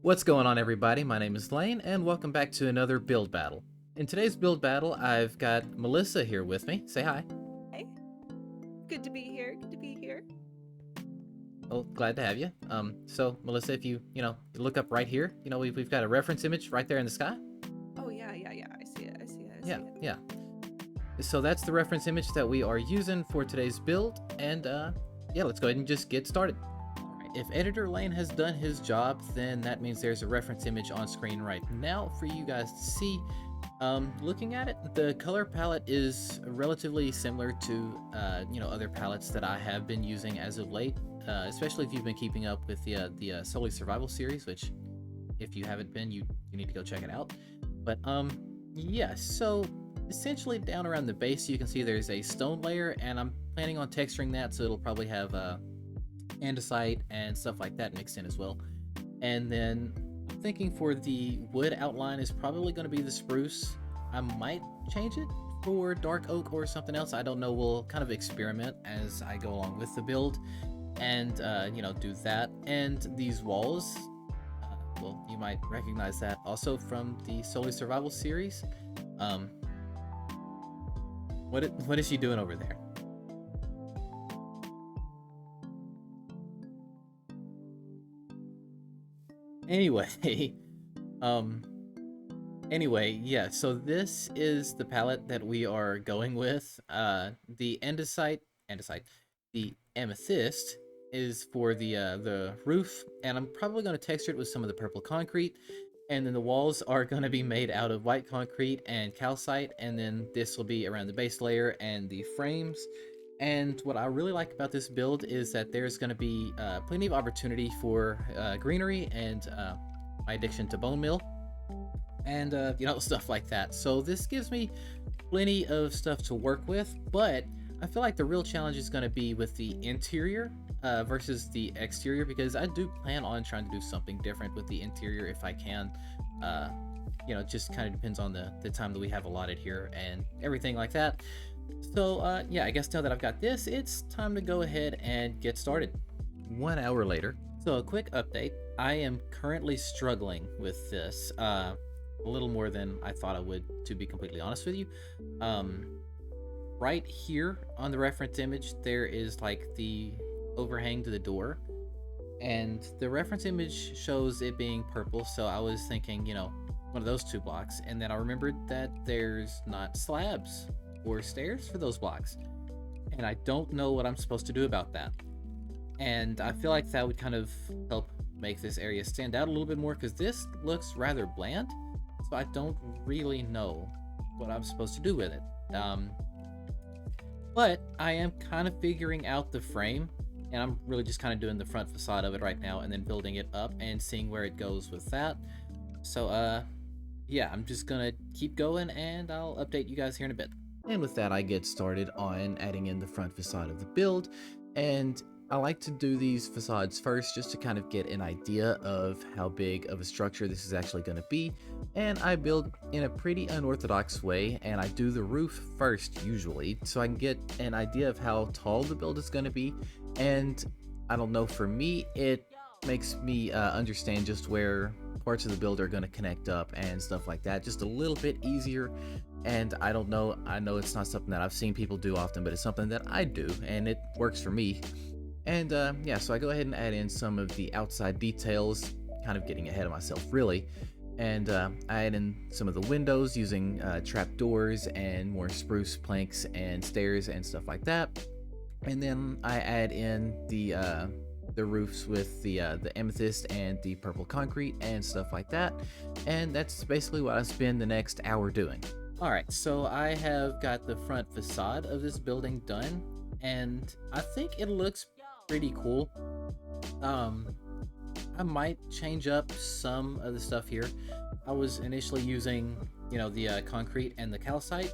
What's going on, everybody? My name is Lane, and welcome back to another build battle. In today's build battle, I've got Melissa here with me. Say hi. Hey, good to be here. Good to be here. Oh, glad to have you. So Melissa, if you look up right here, we've got a reference image right there in the sky. Oh yeah. I see it. I see it. I Yeah, see it. yeah. So that's the reference image that we are using for today's build, and yeah, let's go ahead and just get started. All right, if Editor Lane has done his job, then that means there's a reference image on screen right now for you guys to see. Looking at it, the color palette is relatively similar to other palettes that I have been using as of late, especially if you've been keeping up with the Solely Survival series, which if you haven't been, you need to go check it out. But yeah, so essentially down around the base you can see there's a stone layer, and I'm planning on texturing that so it'll probably have andesite and stuff like that mixed in as well. And then I'm thinking for the wood outline is probably going to be the spruce. I might change it for dark oak or something else. I don't know. We'll kind of experiment as I go along with the build, and do that. And these walls, well, you might recognize that also from the Solely Survival series. Um, what is she doing over there? Anyway, um, anyway, yeah, so this is the palette that we are going with. The andesite, the amethyst is for the roof, and I'm probably going to texture it with some of the purple concrete. And then the walls are going to be made out of white concrete and calcite, and then this will be around the base layer and the frames. And what I really like about this build is that there's going to be plenty of opportunity for greenery and my addiction to bone meal and stuff like that. So this gives me plenty of stuff to work with, but I feel like the real challenge is going to be with the interior versus the exterior, because I do plan on trying to do something different with the interior if I can. It just kind of depends on the time that we have allotted here and everything like that. So yeah, I guess now that I've got this, it's time to go ahead and get started. 1 hour later. So a quick update. I am currently struggling with this a little more than I thought I would, to be completely honest with you. Right here on the reference image, there is like the overhang to the door, and the reference image shows it being purple, so I was thinking, one of those two blocks, and then I remembered that there's not slabs or stairs for those blocks, and I don't know what I'm supposed to do about that. And I feel like that would kind of help make this area stand out a little bit more, because this looks rather bland, so I don't really know what I'm supposed to do with it. But I am kind of figuring out the frame, and I'm really just kind of doing the front facade of it right now and then building it up and seeing where it goes with that. So yeah, I'm just gonna keep going and I'll update you guys here in a bit. And with that, I get started on adding in the front facade of the build, and I like to do these facades first just to kind of get an idea of how big of a structure this is actually going to be. And I build in a pretty unorthodox way, and I do the roof first usually, so I can get an idea of how tall the build is going to be. And I don't know, for me, it makes me understand just where parts of the build are going to connect up and stuff like that just a little bit easier. And I don't know, I know it's not something that I've seen people do often, but it's something that I do and it works for me. And yeah, so I go ahead and add in some of the outside details, kind of getting ahead of myself really. And I add in some of the windows using trap doors and more spruce planks and stairs and stuff like that. And then I add in the roofs with the amethyst and the purple concrete and stuff like that. And that's basically what I spend the next hour doing. Alright, so I have got the front facade of this building done, and I think it looks pretty cool. I might change up some of the stuff here. I was initially using, the concrete and the calcite,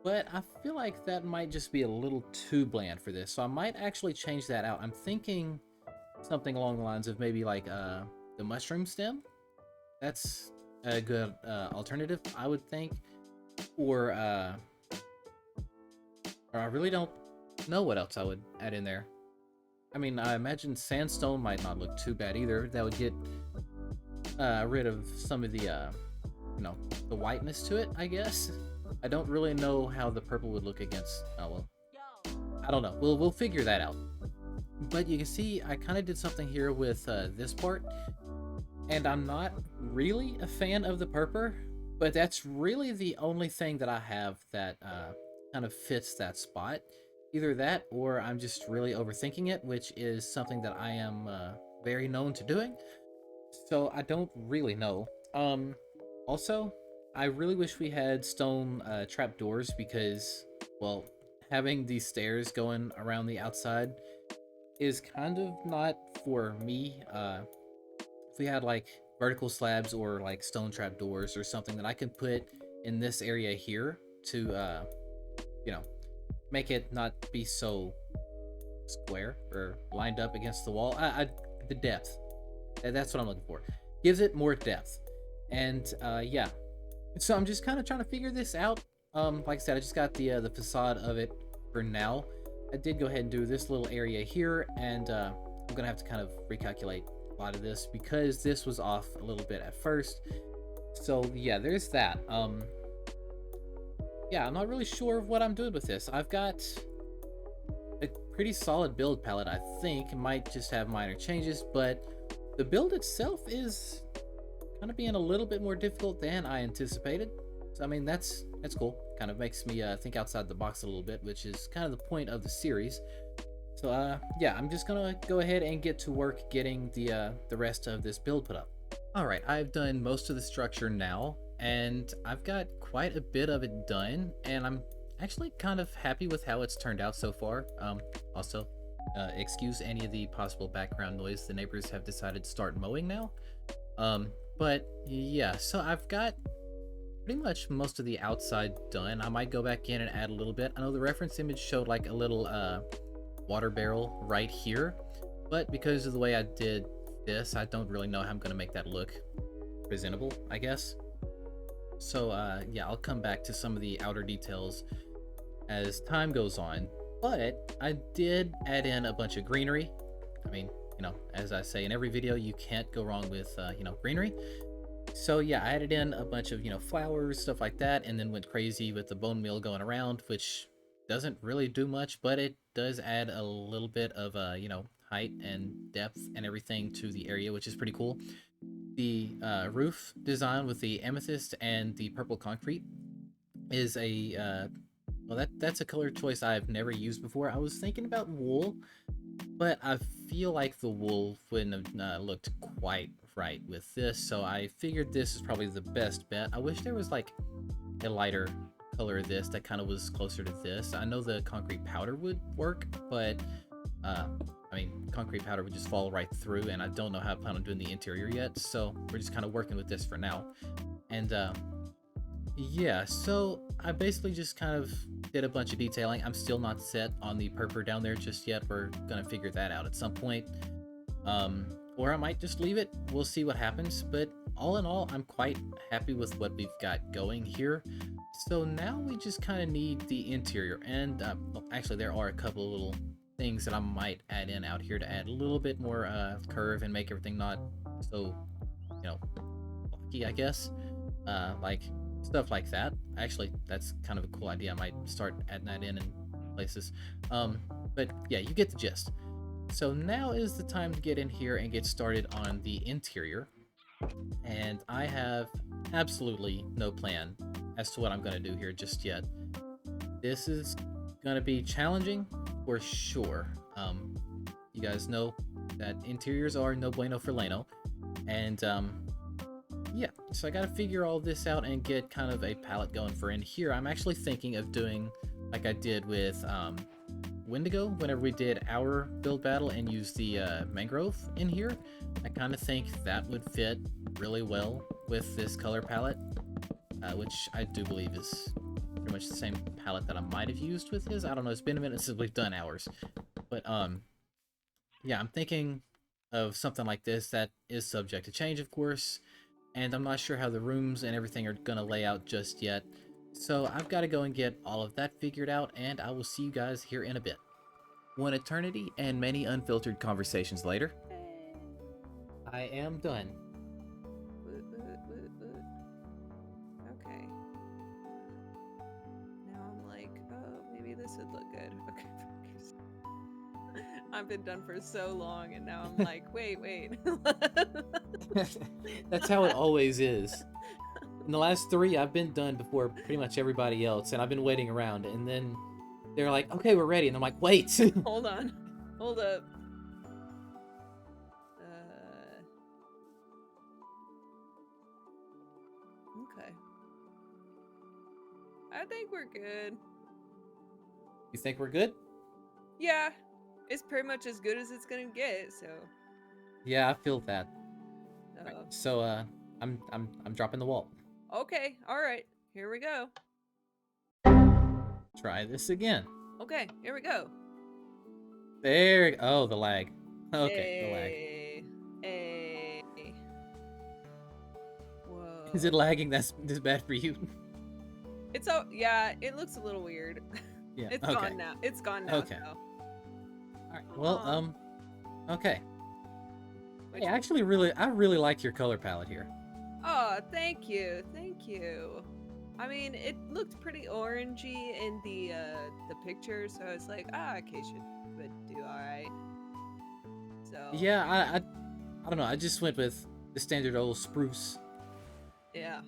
but I feel like that might just be a little too bland for this, so I might actually change that out. I'm thinking something along the lines of maybe like the mushroom stem. That's a good alternative, I would think. Or I really don't know what else I would add in there. I mean, I imagine sandstone might not look too bad either. That would get rid of some of the you know, the whiteness to it, I guess. I don't really know how the purple would look against. Oh well, I don't know. We'll figure that out. But you can see I kind of did something here with this part, and I'm not really a fan of the purple, but that's really the only thing that I have that kind of fits that spot. Either that, or I'm just really overthinking it, which is something that I am very known to doing. So I don't really know. Also, I really wish we had stone trap doors because, well, having these stairs going around the outside is kind of not for me. If we had like vertical slabs or like stone trap doors or something that I could put in this area here to, you know, make it not be so square or lined up against the wall. The depth. That's what I'm looking for. Gives it more depth. And yeah. So I'm just kind of trying to figure this out. Like I said, I just got the facade of it for now. I did go ahead and do this little area here, and I'm gonna have to kind of recalculate a lot of this because this was off a little bit at first. So yeah, there's that. Yeah, I'm not really sure what I'm doing with this. I've got a pretty solid build palette, I think. It might just have minor changes, but the build itself is kind of being a little bit more difficult than I anticipated. So I mean, that's cool. Kind of makes me think outside the box a little bit, which is kind of the point of the series. So yeah, I'm just gonna go ahead and get to work getting the rest of this build put up. All right, I've done most of the structure now, and I've got quite a bit of it done, and I'm actually kind of happy with how it's turned out so far. Also, excuse any of the possible background noise. The neighbors have decided to start mowing now. But yeah, so I've got pretty much most of the outside done. I might go back in and add a little bit. I know the reference image showed like a little water barrel right here, but because of the way I did this, I don't really know how I'm going to make that look presentable, I guess. So yeah, I'll come back to some of the outer details as time goes on, but I did add in a bunch of greenery. I mean, you know, as I say in every video, you can't go wrong with you know, greenery. So yeah, I added in a bunch of, you know, flowers, stuff like that, and then went crazy with the bone meal going around, which doesn't really do much, but it does add a little bit of you know, height and depth and everything to the area, which is pretty cool. The roof design with the amethyst and the purple concrete is a well, that's a color choice I've never used before. I was thinking about wool, but I feel like the wool wouldn't have looked quite right with this, so I figured this is probably the best bet. I wish there was like a lighter color of this that kind of was closer to this. I know the concrete powder would work, but I mean, concrete powder would just fall right through, and I don't know how I plan on doing the interior yet, so we're just kind of working with this for now. And yeah, so I basically just kind of did a bunch of detailing. I'm still not set on the purple down there just yet. We're gonna figure that out at some point. Or I might just leave it. We'll see what happens. But all in all, I'm quite happy with what we've got going here. So now we just kind of need the interior. And well, actually, there are a couple of little things that I might add in out here to add a little bit more curve and make everything not so, you know, blocky, I guess. Like stuff like that. Actually, that's kind of a cool idea. I might start adding that in places. But yeah, you get the gist. So now is the time to get in here and get started on the interior. And I have absolutely no plan as to what I'm going to do here just yet. This is going to be challenging for sure. You guys know that interiors are no bueno for Leno. And yeah, so I got to figure all this out and get kind of a palette going for in here. I'm actually thinking of doing like I did with Wendigo whenever we did our build battle and used the mangrove in here. I kind of think that would fit really well with this color palette, which I do believe is pretty much the same palette that I might have used with his. I don't know, it's been a minute since we've done ours, but yeah, I'm thinking of something like this that is subject to change, of course, and I'm not sure how the rooms and everything are gonna lay out just yet. So I've got to go and get all of that figured out, and I will see you guys here in a bit. One eternity and many unfiltered conversations later, I am done. this would look good. Okay, focus. I've been done for so long, and now I'm like, wait. That's how it always is. In the last 3, I've been done before pretty much everybody else, and I've been waiting around, and then they're like, okay, we're ready, and I'm like, wait. Hold on. Hold up. Okay. I think we're good. You think we're good? Yeah, it's pretty much as good as it's gonna get. So. Yeah, I feel that. Uh, Right, so I'm dropping the wall. Okay. All right. Here we go. Try this again. Okay. Here we go. There. Oh, the lag. Okay, the lag. Hey. Whoa. Is it lagging this bad for you? It's yeah. It looks a little weird. Yeah. It's okay. gone now. It's gone now. Okay. So. All right. Well, okay. Which Hey, I really like your color palette here. Oh, thank you. I mean, it looked pretty orangey in the picture, so I was like, Acacia would do all right. So Yeah, I don't know. I just went with the standard old spruce. yeah,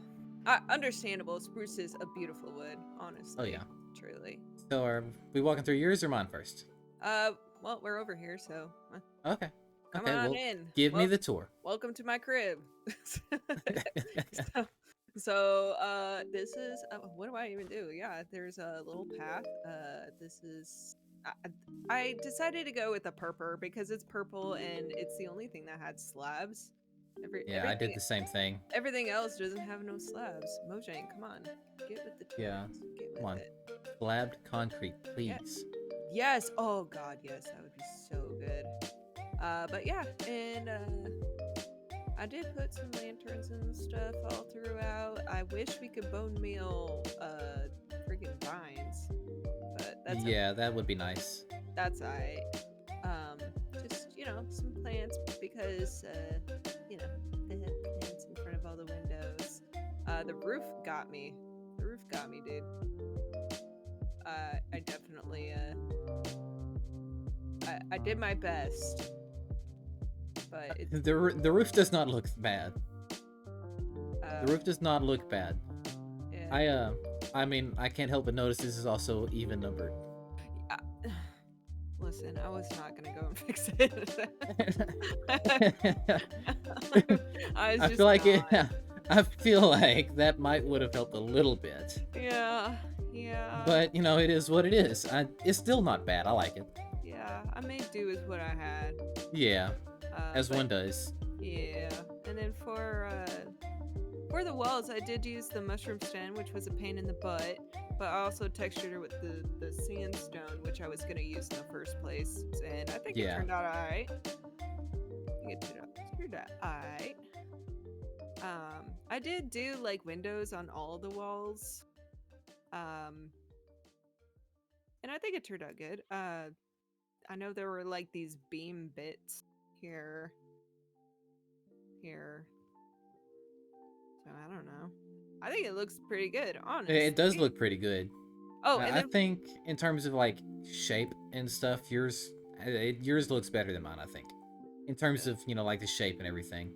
understandable. Spruce is a beautiful wood, honestly. Oh yeah. Truly. So are we walking through yours or mine first? Well, we're over here, so okay. come Okay. on Well, in. give me the tour. Welcome to my crib. So, this is what do I even do? Yeah, there's a little path. This is I decided to go with a purple because it's purple and it's the only thing that had slabs. Yeah, I did the same thing. Everything else doesn't have no slabs. Mojang, come on, get with the times. Yeah, Get with come on. it. Slabbed concrete, please. Yes. Oh God, yes, that would be so good. But yeah, and I did put some lanterns and stuff all throughout. I wish we could bone meal freaking vines, but that's Yeah, that would be nice. that's alright. Just some plants because you know they have plants in front of all the windows. The roof got me. The roof got me, dude. I definitely I did my best. But The roof does not look bad. The roof uh, does not look bad. yeah. I mean, I can't help but notice this is also even numbered. Uh, Listen, I was not gonna go and fix it. I was I just feel like not. I feel like that would have helped a little bit. Yeah. But it is what it is. It's still not bad. I like it. Yeah, I made do with what I had. Yeah, as But one does. yeah, and then for the walls, I did use the mushroom stem, which was a pain in the butt. But I also textured it with the sandstone, which I was gonna use in the first place, and I think it Yeah. turned out alright. I think it turned out alright. I did do like windows on all the walls. And I think it turned out good. I know there were like these beam bits here. So I don't know. I think it looks pretty good, honestly. It does look pretty good. Oh, and I then think in terms of like shape and stuff, yours looks better than mine. I think in terms of like the shape and everything.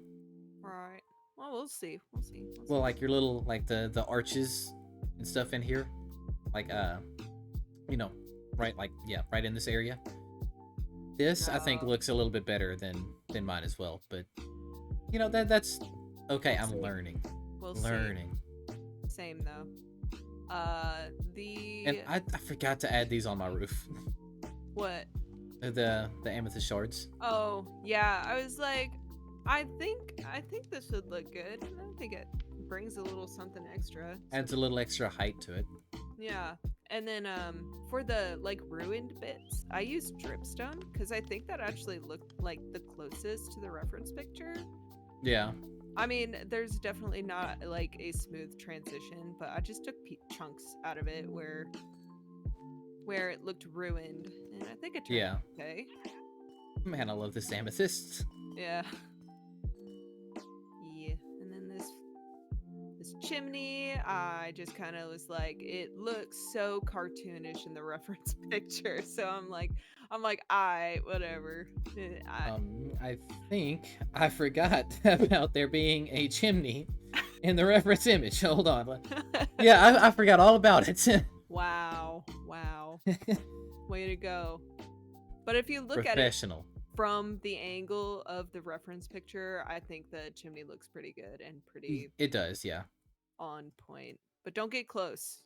right. Well, we'll see. We'll see. Well, like your little like the arches and stuff in here, like right right in this area. This I think No. looks a little bit better than mine as well. But that's okay. We'll I'm see. learning. We'll Learning. see. Same though. And I forgot to add these on my roof. What? the amethyst shards. Oh, yeah. I was like, I think this would look good. And I think it brings a little something extra. Adds a little extra height to it. Yeah. And then for the like ruined bits, I used dripstone because I think that actually looked like the closest to the reference picture. Yeah. I mean, there's definitely not like a smooth transition, but I just took chunks out of it where it looked ruined, and I think it turned out okay. Man, I love this amethyst. Yeah. Yeah. And then this chimney, I just kind of was like, it looks so cartoonish in the reference picture. So I'm like, I whatever. I think I forgot about there being a chimney in the reference image. Hold on. Yeah, I forgot all about it. Wow, way to go. But if you look at it Professional. from the angle of the reference picture, I think the chimney looks pretty good and pretty It does, yeah. on point. But don't get close.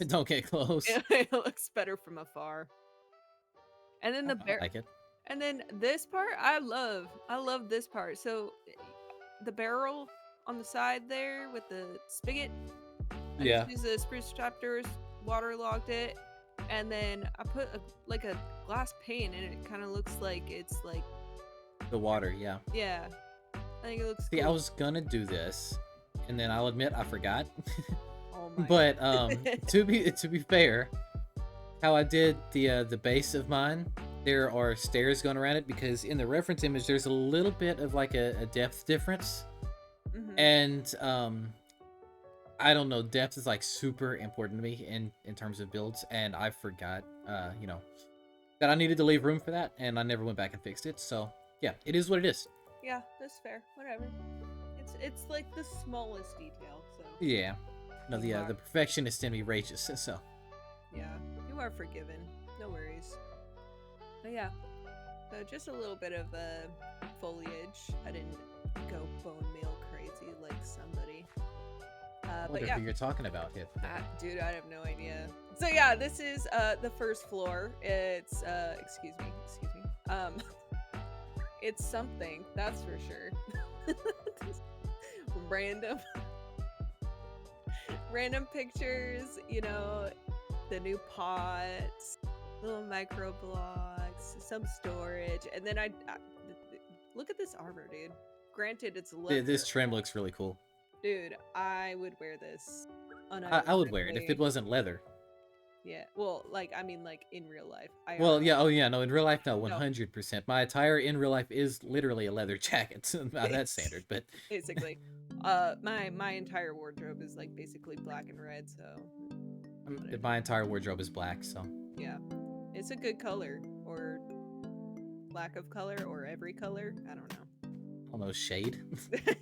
Don't get close. It looks better from afar. And then I like it. and then this part, I love this part. So the barrel on the side there with the spigot, I Yeah, just used the spruce chapters, waterlogged it, and then I put like a glass pane, and it kind of looks like it's like, the water, yeah. yeah. I think it looks See, I cool. was gonna do this, and then I'll admit I forgot. Oh my. But to be fair, how I did the base of mine, there are stairs going around it because in the reference image there's a little bit of like a depth difference, Mhm. and I don't know, depth is like super important to me in terms of builds, and I forgot that I needed to leave room for that, and I never went back and fixed it. So yeah, it is what it is. Yeah, that's fair. Whatever. It's like the smallest detail, so Yeah. No, You are- the perfectionist in me rages. So yeah, you are forgiven. No worries. But yeah, so just a little bit of foliage. I didn't go bone meal crazy like somebody. I But wonder yeah, who you're talking about here. dude, I have no idea. So yeah, this is the first floor. It's excuse me. It's something, that's for sure. Random random pictures, the new pots, little micro blocks, some storage, and then look at this armor, dude. Granted, it's leather. This trim looks really cool. Dude, I would wear this. I would wear it if it unironically. wasn't leather. Yeah, well, like I mean, like in real life. Well, IRL. yeah, oh yeah, no, in real life, no, No. 100%. My attire in real life is literally a leather jacket by that standard, but Basically, my entire wardrobe is like basically black and red, so whatever. my entire wardrobe is black, so Yeah, it's a good color, or lack of color, or every color. I don't know. almost shade.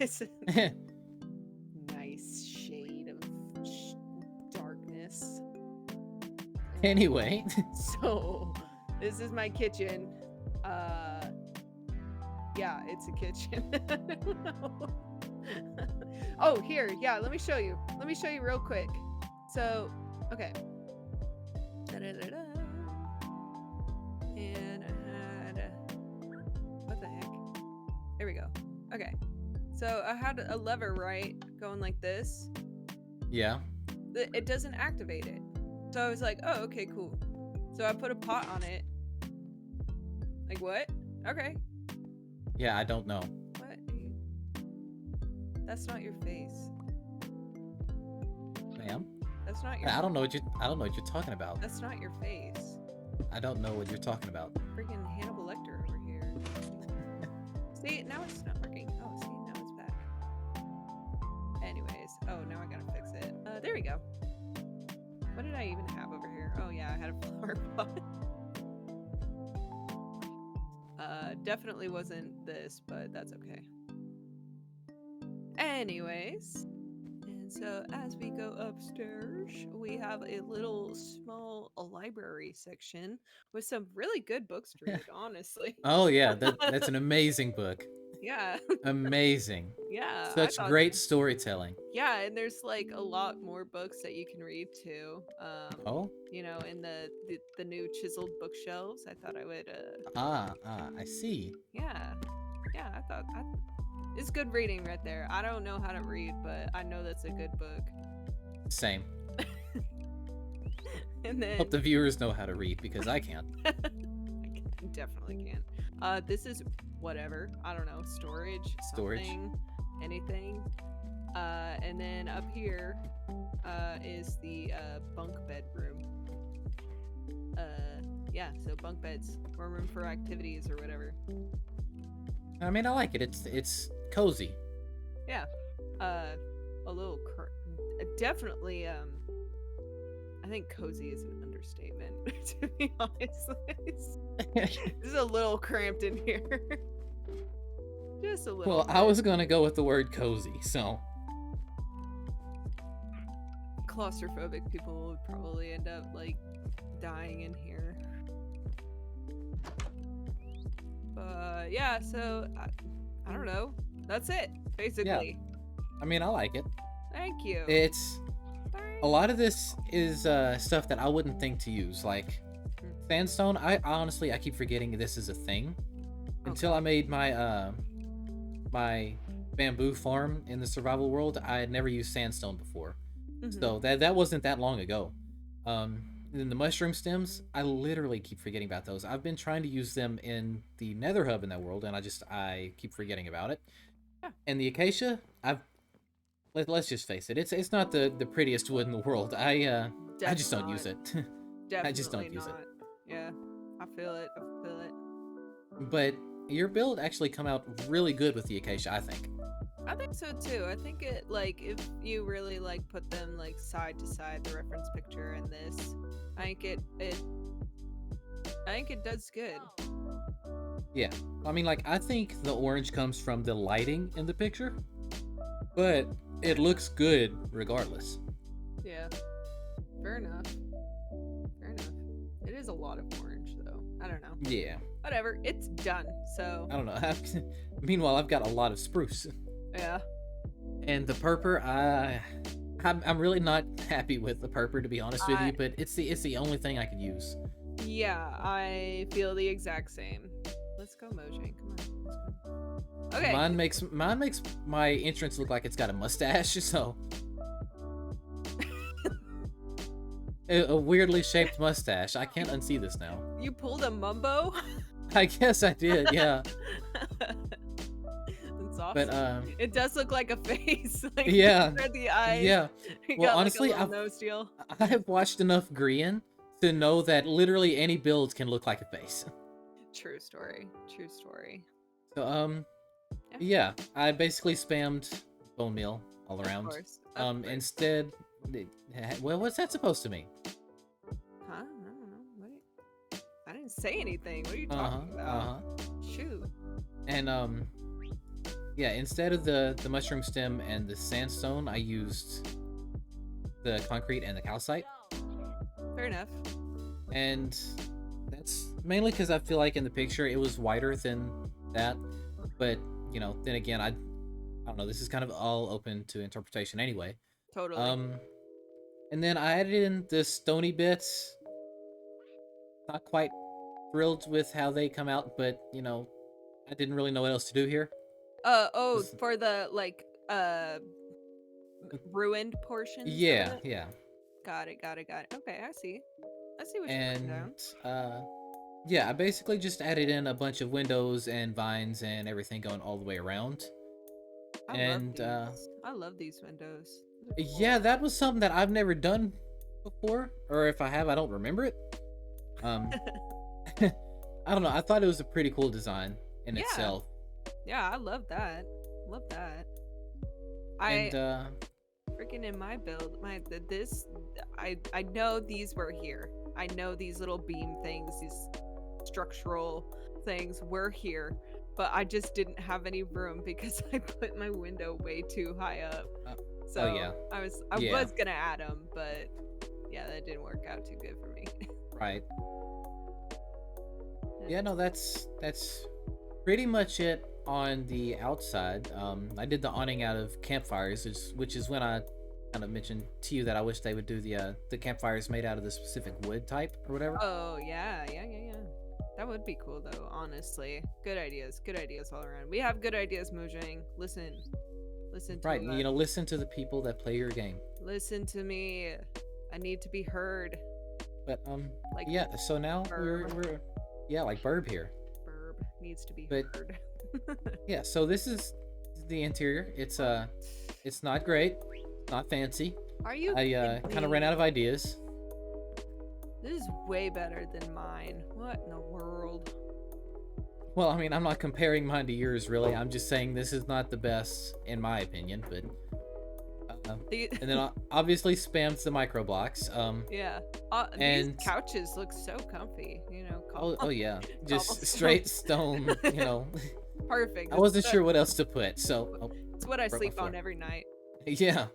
It's a nice shade of darkness. Anyway, So this is my kitchen. Yeah, it's a kitchen. I don't know. Oh, here, yeah, let me show you real quick. So, okay. Da-da-da-da. And I had what the heck? There we go. Okay. So I had a lever, right, going like this. yeah, It doesn't activate it. So I was like, oh, okay, cool. So I put a pot on it. Like, what? Okay. yeah, I don't know. What? That's not your face. Ma'am, That's not your I don't know what you're talking about. That's not your face. I don't know what you're talking about. Freaking Hannibal Lecter over here. See, now it's not working. Oh, see, now it's back. Anyways, oh, now I gotta fix it. There we go. What did I even have over here? Oh yeah, I had a flower pot. Definitely wasn't this, but that's okay. Anyways, and so as we go upstairs, we have a little small library section with some really good books to read, honestly. Oh yeah, that's an amazing book. Yeah, Amazing. yeah. I Such thought great so. storytelling. Yeah, and there's like a lot more books that you can read too. Oh? In the new chiseled bookshelves. I thought I would I see. yeah. Yeah, it's good reading right there. I don't know how to read, but I know that's a good book. Same. And then Hope the viewers know how to read because I can't. I definitely can. This is whatever. I don't know, storage, Storage. something, anything. And then up here is the bunk bed room. Yeah, so bunk beds, or room for activities or whatever. I mean, I like it. It's cozy. Yeah. a little definitely I think cozy is an understatement to be honest. This is a little cramped in here. Just a little Well, bit. I was gonna go with the word cozy, so Claustrophobic people would probably end up like dying in here. But yeah, so I don't know. That's it, basically. I mean, I like it. Thank you. It's Thank a lot of this is stuff that I wouldn't think to use, like sandstone. I honestly I keep forgetting this is a thing until I made my my bamboo farm in the survival world. I had never used sandstone before, so that wasn't that long ago. Then the mushroom stems, I literally keep forgetting about those. I've been trying to use them in the nether hub in that world, and I keep forgetting about it. Yeah. And the acacia, let's just face it, it's not the prettiest wood in the world. I just don't use it. I just don't use it. Yeah, I feel it. But your build actually come out really good with the acacia, I think. I think so too. I think it like if you really like put them like side to side, the reference picture and this, I think it does good. Yeah, I mean, like, I think the orange comes from the lighting in the picture, but it looks good regardless. Yeah, fair enough. It is a lot of orange though. I don't know. Yeah. Whatever, it's done. So I don't know. Meanwhile, I've got a lot of spruce. yeah. And the purple, I'm really not happy with the purple, to be honest with you. But it's the only thing I could use. Yeah, I feel the exact same. Let's go, Mojang. Come on. Let's go. Okay. Mine makes my entrance look like it's got a mustache. So a weirdly shaped mustache. I can't unsee this now. You pulled a Mumbo? I guess I did. Yeah. That's awesome. But it does look like a face. Like, yeah. The eyes. Yeah. Well, honestly, like nose deal. I have watched enough Grian to know that literally any build can look like a face. True story. So yeah, I basically spammed bone meal all around. Of course. Instead, well, what's that supposed to mean? Huh? I don't know. What? I didn't say anything. What are you talking about? Shoot. And yeah, instead of the mushroom stem and the sandstone, I used the concrete and the calcite. Fair enough. And that's mainly because I feel like in the picture it was wider than that. But, you know, then again, I don't know. This is kind of all open to interpretation anyway. Totally. And then I added in the stony bits. Not quite thrilled with how they come out, but, you know, I didn't really know what else to do here. For the like ruined portions. Yeah. Got it. Okay, I see what you're putting down. Yeah, I basically just added in a bunch of windows and vines and everything going all the way around. I love these windows. Yeah, that was something that I've never done before, or if I have, I don't remember it. I don't know. I thought it was a pretty cool design in itself. Yeah, I love that. Freaking in my build, I know these were here. I know these little beam things, these structural things were here, but I just didn't have any room because I put my window way too high up. So yeah. I was gonna add them, but yeah, that didn't work out too good for me. Right. Yeah, no, that's pretty much it on the outside. I did the awning out of campfires, which is when I kind of mentioned to you that I wish they would do the campfires made out of the specific wood type or whatever. Oh yeah. That would be cool though, honestly. Good ideas all around. We have good ideas, Mojang. Listen to right, us. you know, listen to the people that play your game. Listen to me. I need to be heard. But like yeah, so now we're like Burb here. Burb needs to be heard. Yeah, so this is the interior. It's not great, not fancy. Are you? I kind of ran out of ideas. This is way better than mine. What in the world? Well, I mean, I'm not comparing mine to yours, really. I'm just saying this is not the best, in my opinion. But And then obviously spammed the micro blocks. Yeah. These And couches look so comfy. oh yeah, just cobblestone. straight stone. Perfect. I wasn't sure what else to put, so It's what I broke my sleep on floor. every night. Yeah.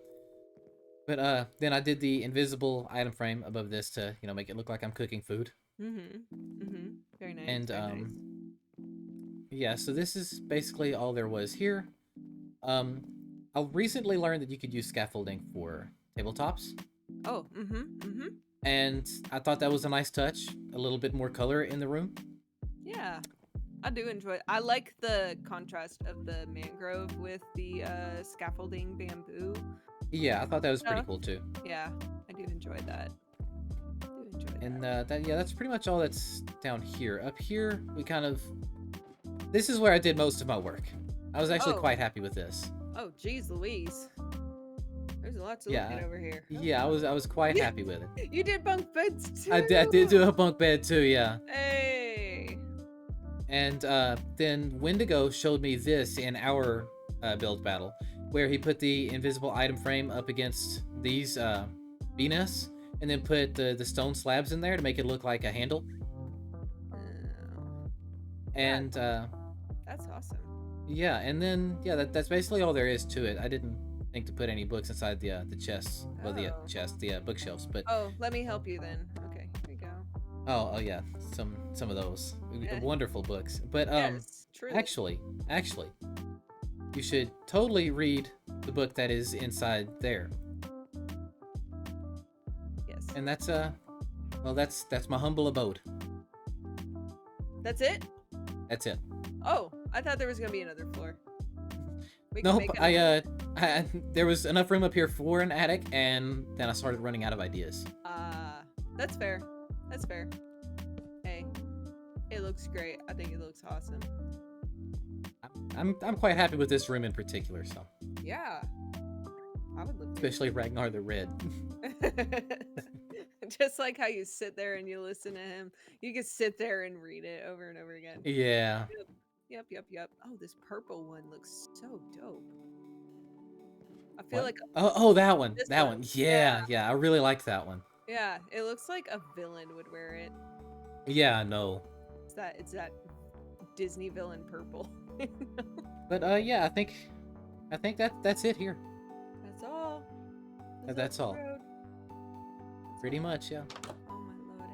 But then I did the invisible item frame above this to make it look like I'm cooking food. Very nice. And very nice. yeah, so this is basically all there was here. I recently learned that you could use scaffolding for tabletops, Oh, and I thought that was a nice touch. A little bit more color in the room. Yeah. I do enjoy it. I like the contrast of the mangrove with the scaffolding bamboo. Yeah, I thought that was pretty stuff. cool too. Yeah, I do enjoy that. And that's pretty much all that's down here. Up here, this is where I did most of my work. I was actually Oh. quite happy with this. Oh, geez, Louise. There's lots to look at over here. Yeah, I was quite happy with it. You did bunk beds too. I did do a bunk bed too, yeah. Hey. And then Wendigo showed me this in our build battle, where he put the invisible item frame up against these bee nests, and then put the stone slabs in there to make it look like a handle. And that's awesome. Yeah, and then that's basically all there is to it. I didn't think to put any books inside the chests, well, the bookshelves, but Oh, let me help you then. Okay, here you go. oh yeah, some of those wonderful books. But Yes, truly. actually, you should totally read the book that is inside there. Yes. And that's that's my humble abode. That's it? That's it. Oh, I thought there was gonna be another floor. We can Nope, make I there was enough room up here for an attic, and then I started running out of ideas. That's fair. That's fair. Hey, it looks great. I think it looks awesome. I'm quite happy with this room in particular, so. Yeah. I would live Especially Ragnar the Red. Just like how you sit there and you listen to him, you can sit there and read it over and over again. Yeah. Yep. Oh, this purple one looks so dope. I feel What? like Oh, that one. this That one. one. Yeah, I really liked that one. Yeah, it looks like a villain would wear it. Yeah, no. It's that Disney villain purple. But yeah, I think that's it here. That's all. That's all. Road. Pretty much, yeah. Oh my lordy.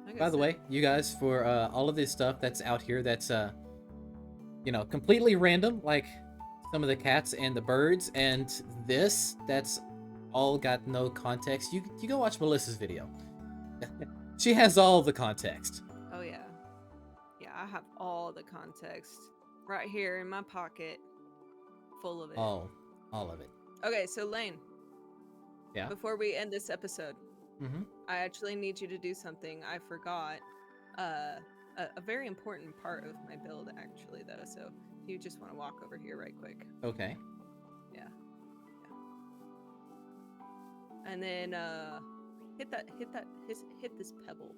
Like I By the said, way, you guys, for all of this stuff that's out here that's completely random, like some of the cats and the birds, and that's all got no context. You go watch Melissa's video. She has all the context. Oh yeah. Yeah, I have all the context right here in my pocket, full of it. All of it. Okay, so Lane. Yeah. Before we end this episode, Mm-hmm. I actually need you to do something I forgot. A very important part of my build, actually, though. So if you just want to walk over here right quick. Okay. Yeah. And then hit this pebble.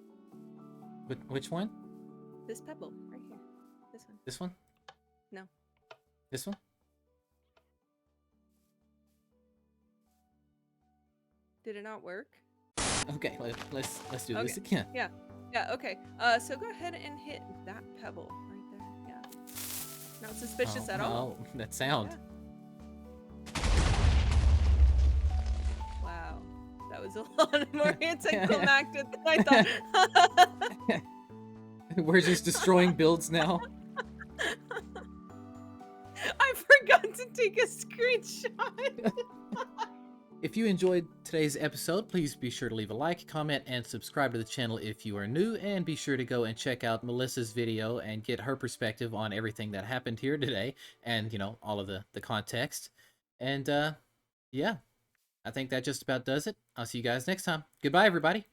Which one? This pebble right here. This one. This one? No. This one? Did it not work? Okay, let's do this Okay. again. Yeah, okay. So go ahead and hit that pebble right there. Yeah. Not suspicious at all. Oh, that sound. Yeah. Wow. That was a lot more anticlimactic than I thought. We're just destroying builds now. I forgot to take a screenshot. If you enjoyed today's episode, please be sure to leave a like, comment, and subscribe to the channel if you are new, and be sure to go and check out Melissa's video and get her perspective on everything that happened here today, and, all of the context. And, yeah, I think that just about does it. I'll see you guys next time. Goodbye, everybody.